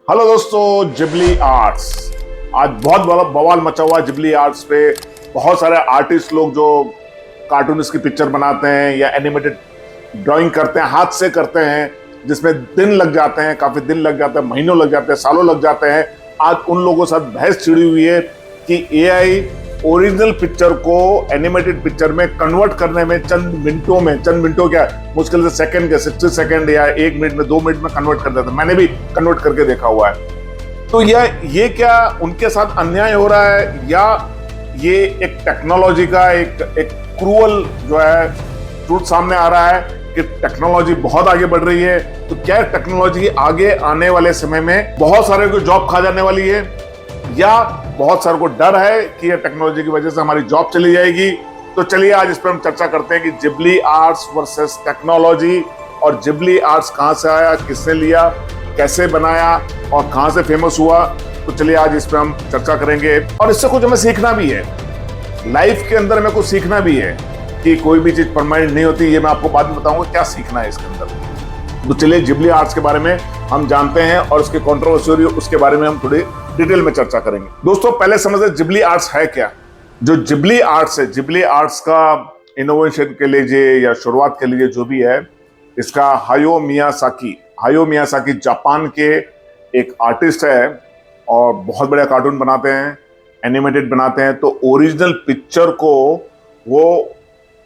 Hello दोस्तों, Ghibli arts आज बहुत बड़ा बवाल मचा हुआ है। जिबली आर्ट्स पे बहुत सारे आर्टिस्ट लोग जो कार्टूनिस्ट की पिक्चर बनाते हैं या एनिमेटेड ड्राइंग करते हैं, हाथ से करते हैं, जिसमें दिन लग जाते हैं, काफी दिन लग जाते हैं, महीनों लग जाते हैं, सालों लग जाते हैं। आज उन लोगों के साथ बहस छिड़ी हुई है कि एआई ओरिजिनल पिक्चर को एनिमेटेड पिक्चर में कन्वर्ट करने में चंद मिनटों क्या मुश्किल से सेकंड के 60 सेकंड या 1 मिनट में 2 मिनट में कन्वर्ट कर देता है। मैंने भी कन्वर्ट करके देखा हुआ है। तो ये क्या उनके साथ अन्याय हो रहा है या ये एक टेक्नोलॉजी का एक क्रूअल जो है ट्रूथ सामने आ रहा है कि टेक्नोलॉजी बहुत आगे बढ़ रही है। तो क्या टेक्नोलॉजी आगे आने वाले समय में बहुत सारे को जॉब खा जाने वाली है या बहुत सारे को डर है कि ये टेक्नोलॉजी की वजह से हमारी जॉब चली जाएगी? तो चलिए आज इस पर हम चर्चा करते हैं कि जिबली आर्ट्स वर्सेस टेक्नोलॉजी, और जिबली आर्ट्स कहां से आया, किसने लिया, कैसे बनाया और कहां से फेमस हुआ। तो चलिए आज इस पर हम चर्चा करेंगे और इससे कुछ हमें सीखना भी है। लाइफ के अंदर हमें कुछ सीखना भी है कि कोई भी चीज परमानेंट नहीं होती। ये मैं आपको बाद में बताऊंगा क्या सीखना है इसके अंदर। तो चलिए जिबली आर्ट्स के बारे में हम जानते हैं और उसकी कंट्रोवर्सी उसके बारे में हम थोड़ी डिटेल में चर्चा करेंगे। दोस्तों पहले समझते जिबली आर्ट्स है क्या। जो जिबली आर्ट्स है, जिबली आर्ट्स का इनोवेशन के लिए या शुरुआत के लिए जो भी है, इसका हायो मियासाकी जापान के एक आर्टिस्ट है और बहुत बड़े कार्टून बनाते हैं, एनिमेटेड बनाते हैं। तो ओरिजिनल पिक्चर को वो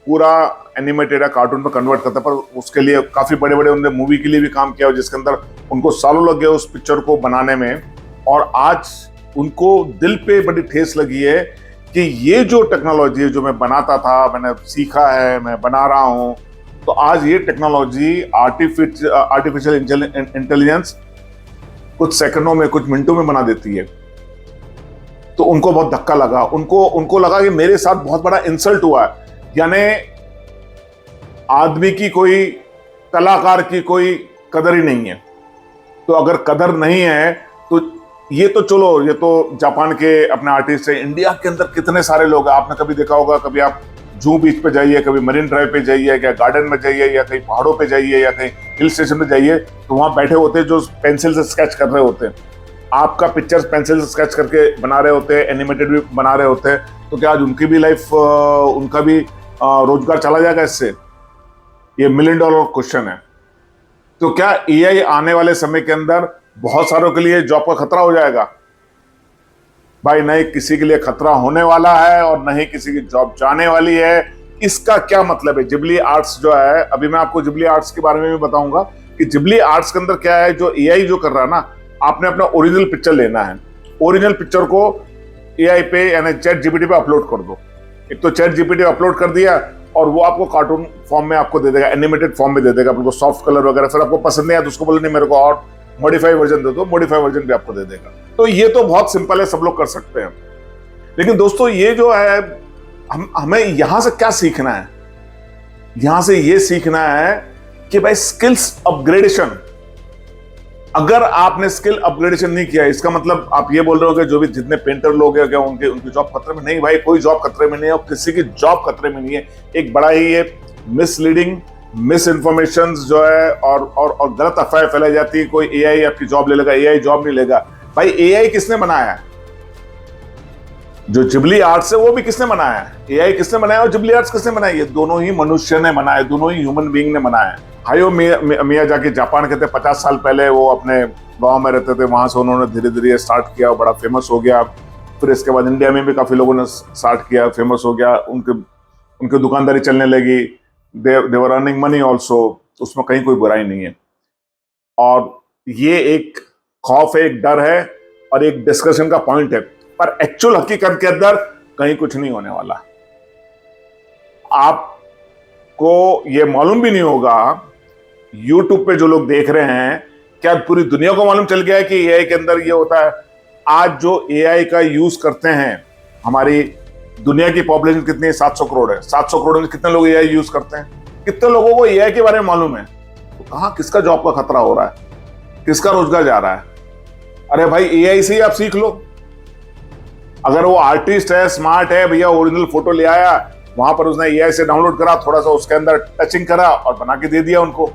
पूरा एनिमेटेड कार्टून में कन्वर्ट करता है, पर उसके लिए काफी बड़े बड़े उन्होंने मूवी के लिए भी काम किया जिसके अंदर उनको सालों लग गए उस पिक्चर को बनाने में। और आज उनको दिल पे बड़ी ठेस लगी है कि ये जो टेक्नोलॉजी है जो मैं बनाता था, मैंने सीखा है, मैं बना रहा हूं, तो आज ये टेक्नोलॉजी आर्टिफिशियल इंटेलिजेंस कुछ सेकंडों में, कुछ मिनटों में बना देती है। तो उनको बहुत धक्का लगा। उनको लगा कि मेरे साथ बहुत बड़ा इंसल्ट हुआ है। यानी आदमी की कोई, कलाकार की कोई कदर ही नहीं है। तो अगर कदर नहीं है तो ये तो चलो, ये तो जापान के अपने आर्टिस्ट है। इंडिया के अंदर कितने सारे लोग हैं, आपने कभी देखा होगा, कभी आप जू बीच पे जाइए, कभी मरीन ड्राइव पे जाइए, या गार्डन में जाइए, या कहीं पहाड़ों पे जाइए, या कहीं हिल स्टेशन पे जाइए, तो वहां बैठे होते हैं जो पेंसिल से स्केच कर रहे होते हैं। आपका पिक्चर पेंसिल से स्केच करके बना रहे होते हैं, एनिमेटेड भी बना रहे होते हैं। तो क्या आज उनकी भी लाइफ, उनका भी रोजगार चला जाएगा इससे? ये $1 मिलियन क्वेश्चन है। तो क्या एआई आने वाले समय के अंदर बहुत सारों के लिए जॉब का खतरा हो जाएगा? भाई नहीं, किसी के लिए खतरा होने वाला है और नहीं किसी की जॉब जाने वाली है। इसका क्या मतलब है? जिबली आर्ट्स जो है, अभी मैं आपको जिबली आर्ट्स के बारे में भी बताऊंगा कि जिबली आर्ट्स के अंदर क्या है। जो एआई जो कर रहा है ना, आपने अपना ओरिजिनल पिक्चर लेना है, ओरिजिनल पिक्चर को एआई पे यानी चैट जीपीटी पे अपलोड कर दो। एक तो चैट जीपीटी अपलोड कर दिया और वो आपको कार्टून फॉर्म में आपको दे देगा, एनिमेटेड फॉर्म में दे देगा, आपको सॉफ्ट कलर वगैरह। फिर आपको पसंद नहीं आया तो उसको बोलो नहीं, मेरे को और मॉडिफाई वर्जन दे दो, मॉडिफाई वर्जन भी आपको दे देगा। तो ये तो बहुत सिंपल है, सब लोग कर सकते हैं। लेकिन दोस्तों ये जो है, हमें यहां से क्या सीखना है? यहां से ये सीखना है कि भाई स्किल्स अपग्रेडेशन। अगर आपने स्किल अपग्रेडेशन नहीं किया, इसका मतलब आप ये बोल रहे हो कि जो भी जितने पेंटर लोग हैं क्या उनकी जॉब खतरे में? नहीं भाई, कोई जॉब खतरे में नहीं है और किसी की जॉब खतरे में नहीं है। एक बड़ा ही ये मिसलीडिंग, मिस इन्फॉर्मेशन जो है और गलत अफवाह फैलाई जाती है कोई एआई आपकी जॉब ले लेगा। एआई जॉब नहीं लेगा। भाई एआई किसने बनाया है? जो जिबली आर्ट्स है वो भी किसने बनाया है? एआई किसने बनाया और जिबली आर्ट्स किसने बनाई? ये दोनों ही मनुष्य ने बनाया, दोनों ही ह्यूमन बीइंग ने बनाया है। हायो मियाजाकी जापान के थे। 50 साल पहले वो अपने गांव में रहते थे, वहां से उन्होंने धीरे धीरे स्टार्ट किया, बड़ा फेमस हो गया। फिर इसके बाद इंडिया में भी काफी लोगों ने स्टार्ट किया, फेमस हो गया, उनकी दुकानदारी चलने लगी। दे वर अर्निंग मनी ऑल्सो, उसमें कहीं कोई बुराई नहीं है। और ये एक खौफ है, एक डर है और एक डिस्कशन का पॉइंट है, पर एक्चुअल हकीकत के अंदर कहीं कुछ नहीं होने वाला। आपको ये मालूम भी नहीं होगा, यूट्यूब पे जो लोग देख रहे हैं, क्या पूरी दुनिया को मालूम चल गया है कि एआई के अंदर ये होता है? आज जो एआई का यूज करते हैं, हमारी दुनिया की पॉपुलेशन कितनी है? 700 करोड़ है। 700 करोड़ में कितने लोग एआई यूज करते हैं? कितने लोगों को एआई के बारे में मालूम है? तो कहां किसका जॉब का खतरा हो रहा है, किसका रोजगार जा रहा है? अरे भाई एआई से ही आप सीख लो। अगर वो आर्टिस्ट है, स्मार्ट है, भैया ओरिजिनल फोटो ले आया, वहां पर उसने एआई से डाउनलोड करा, थोड़ा सा उसके अंदर टचिंग करा और बना के दे दिया उनको,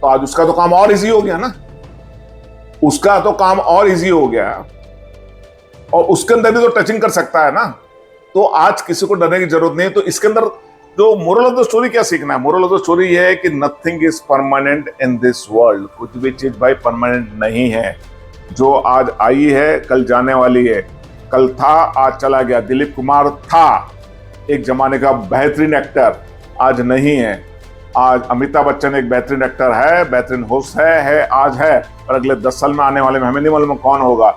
तो आज उसका तो काम और इजी हो गया ना। उसका तो काम और इजी हो गया, और उसके अंदर भी तो टचिंग कर सकता है ना। तो आज किसी को डरने की जरूरत नहीं है। तो इसके अंदर जो मोरल ऑफ द स्टोरी क्या सीखना है? मोरल ऑफ द स्टोरी ये है कि nothing is permanent in this world. कुछ भी चीज भाई परमानेंट नहीं है। जो आज आई है कल जाने वाली है। कल था आज चला गया। दिलीप कुमार था एक जमाने का बेहतरीन एक्टर, आज नहीं है। आज अमिताभ बच्चन एक बेहतरीन एक्टर है, बेहतरीन होस्ट है आज है, पर अगले 10 साल में आने वाले में हमें नहीं मालूम कौन होगा।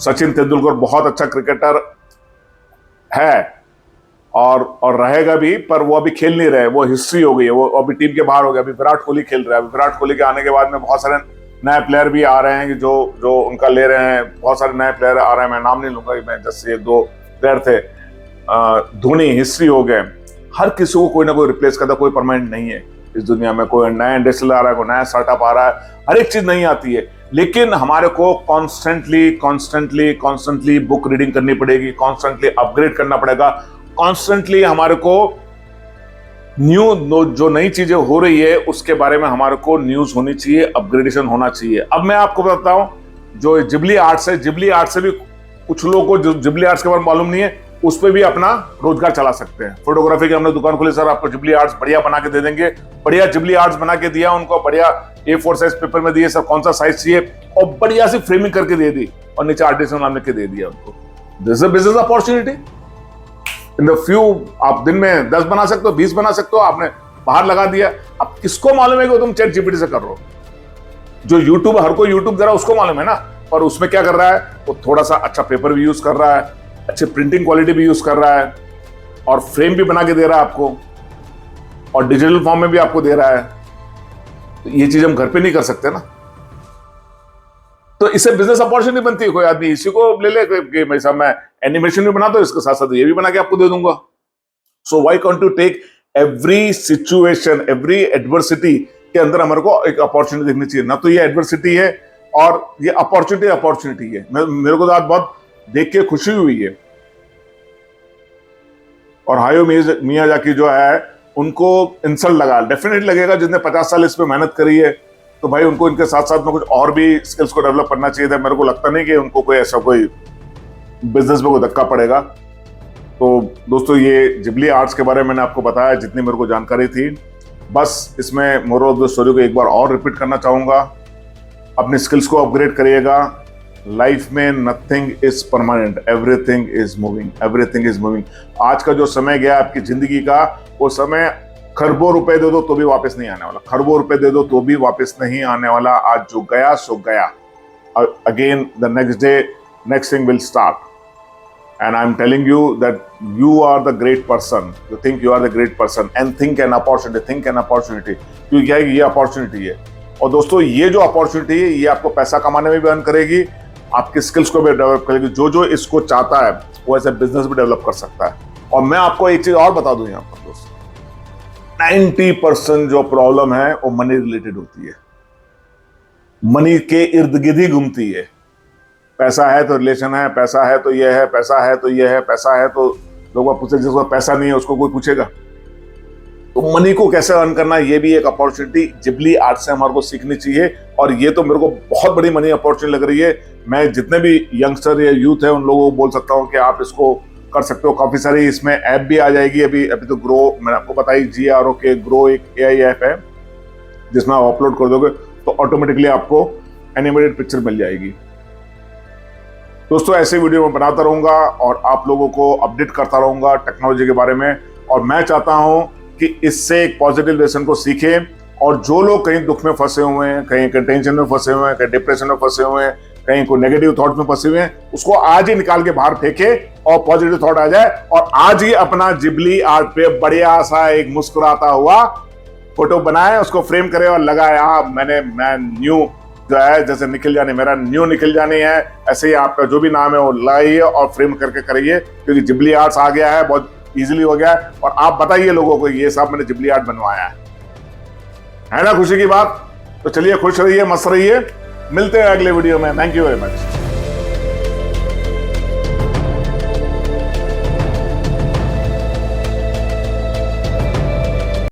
सचिन तेंदुलकर बहुत अच्छा क्रिकेटर है और रहेगा भी, पर वो अभी खेल नहीं रहे, वो हिस्ट्री हो गई है, वो अभी टीम के बाहर हो गया। अभी विराट कोहली खेल रहा है। विराट कोहली के आने के बाद में बहुत सारे नए प्लेयर भी आ रहे हैं कि जो उनका ले रहे हैं। बहुत सारे नए प्लेयर आ रहे हैं, मैं नाम नहीं लूंगा, मैं जैसे 2 प्लेयर थे, धोनी हिस्ट्री हो गए। हर किसी को कोई ना कोई रिप्लेस करता, कोई परमानेंट नहीं है इस दुनिया में। कोई नया इंडस्ट्रियल आ रहा है, कोई नया स्टार्टअप आ रहा है, हर एक चीज नहीं आती है। लेकिन हमारे को कॉन्स्टेंटली बुक रीडिंग करनी पड़ेगी, कॉन्स्टेंटली अपग्रेड करना पड़ेगा, कॉन्स्टेंटली हमारे को जो नई चीजें हो रही है उसके बारे में हमारे को न्यूज होनी चाहिए, अपग्रेडेशन होना चाहिए। अब मैं आपको बताता हूं, जो जिबली आर्ट्स है, जिबली आर्ट्स से भी कुछ लोगों को जो जिबली आर्ट्स के बारे में मालूम नहीं है, उस पर भी अपना रोजगार चला सकते हैं। फोटोग्राफी की हमने दुकान खोली, सर आपको जिबली आर्ट्स बढ़िया बना के दे देंगे। बढ़िया जिबली आर्ट्स बना के दिया उनको, बढ़िया A4 साइज पेपर में दिए, सर कौन सा साइज चाहिए, और बढ़िया सी फ्रेमिंग करके दे दी, और नीचे आर्टिस्ट नाम लिख के दे दिया उनको। This is a business opportunity in the few. आप दिन में 10 बना सकते हो, 20 बना सकते हो, आपने बाहर लगा दिया। अब किसको मालूम है कि तुम चैट जीपीटी से कर रहे हो? जो यूट्यूब, हर कोई यूट्यूब दे रहा है उसको मालूम है ना। पर उसमें क्या कर रहा है, वो थोड़ा सा अच्छा पेपर भी यूज कर रहा है, अच्छे प्रिंटिंग क्वालिटी भी यूज कर रहा है, और फ्रेम भी बना के दे रहा है आपको, और डिजिटल फॉर्म में भी आपको दे रहा है। तो ये चीज हम घर पे नहीं कर सकते ना। तो इससे बिजनेस अपॉर्चुनिटी बनती है। कोई आदमी इसी को ले ले कि भाई साहब मैं एनिमेशन भी बनाता हूं, इसके साथ साथ ये भी बना के आपको दे दूंगा। So why can't you take every situation, every adversity के अंदर हमारे को एक अपॉर्चुनिटी देखनी चाहिए ना। तो ये एडवर्सिटी है और ये अपॉर्चुनिटी है। मेरे को तो आज बहुत देख के खुशी हुई है। और हायो मियाजाकी जो है, उनको इंसल्ट लगा, डेफिनेटली लगेगा। जिसने 50 साल इस पे मेहनत करी है, तो भाई उनको इनके साथ साथ में कुछ और भी स्किल्स को डेवलप करना चाहिए था। मेरे को लगता नहीं कि उनको कोई ऐसा कोई बिजनेस में कोई धक्का पड़ेगा। तो दोस्तों, ये जिबली आर्ट्स के बारे में मैंने आपको बताया जितनी मेरे को जानकारी थी। बस इसमें मोरल ऑफ द स्टोरी को एक बार और रिपीट करना चाहूंगा, अपने स्किल्स को अपग्रेड करिएगा। लाइफ में nothing is permanent, everything is moving. आज का जो समय गया आपकी जिंदगी का, वो समय खरबों रुपए दे दो तो भी वापस नहीं आने वाला, खरबों रुपए दे दो तो भी वापस नहीं आने वाला। आज जो गया सो गया। Again the next day next thing will start. And I'm telling you that you are the great person. You think you are the great person and think an opportunity. क्योंकि क्या है, ये अपॉर्चुनिटी है। और दोस्तों, ये जो अपॉर्चुनिटी है, ये आपको पैसा कमाने में भी अर्न करेगी, आपके स्किल्स को भी डेवलप करेगी। जो इसको चाहता है वो ऐसे बिजनेस भी डेवलप कर सकता है। और मैं आपको एक चीज और बता दूं यहाँ पर दोस्तों, 90% जो प्रॉब्लम है वो मनी रिलेटेड होती है, मनी के इर्द गिर्द ही घूमती है। पैसा है तो रिलेशन है, पैसा है तो ये है, पैसा है तो ये है, पैसा है तो लोग पूछे, जिसको पैसा नहीं है उसको कोई पूछेगा। तो मनी को कैसे अर्न करना है, ये भी एक अपॉर्चुनिटी जिबली आर्ट से हमारे को सीखनी चाहिए। और ये तो मेरे को बहुत बड़ी मनी अपॉर्चुनिटी लग रही है। मैं जितने भी यंगस्टर या यूथ है उन लोगों को बोल सकता हूँ कि आप इसको कर सकते हो। काफी सारी इसमें ऐप भी आ जाएगी। अभी तो ग्रो, मैंने आपको बताई, GRO के ग्रो एक AI ऐप है जिसमें आप अपलोड कर दोगे तो ऑटोमेटिकली आपको एनिमेटेड पिक्चर मिल जाएगी। दोस्तों, ऐसे वीडियो मैं बनाता रहूंगा और आप लोगों को अपडेट करता रहूंगा टेक्नोलॉजी के बारे में। और मैं चाहता हूं कि इससे एक पॉजिटिव लेसन को सीखें, और जो लोग कहीं दुख में फंसे हुए हैं, कहीं टेंशन में फंसे हुए हैं, कहीं डिप्रेशन में फंसे हुए हैं, कहीं को नेगेटिव थॉट में फंसे हुए हैं, उसको आज ही निकाल के बाहर फेंके और पॉजिटिव थॉट आ जाए। और आज ही अपना जिबली आर्ट पे बढ़िया सा एक मुस्कुराता हुआ फोटो बनाए, उसको फ्रेम करे और लगाए। मैं न्यू जो है, जैसे निखिल जानी, मेरा न्यू निखिल जानी है, ऐसे ही आपका जो भी नाम है वो लगाइए और फ्रेम करके करिए, क्योंकि जिबली आर्ट्स आ गया है, बहुत इजीली हो गया है। और आप बताइए लोगों को ये सब मैंने जिबली आर्ट बनवाया है ना? खुशी की बात। तो चलिए, खुश रहिए, मस्त रहिए, मिलते हैं अगले वीडियो में। Thank you very much.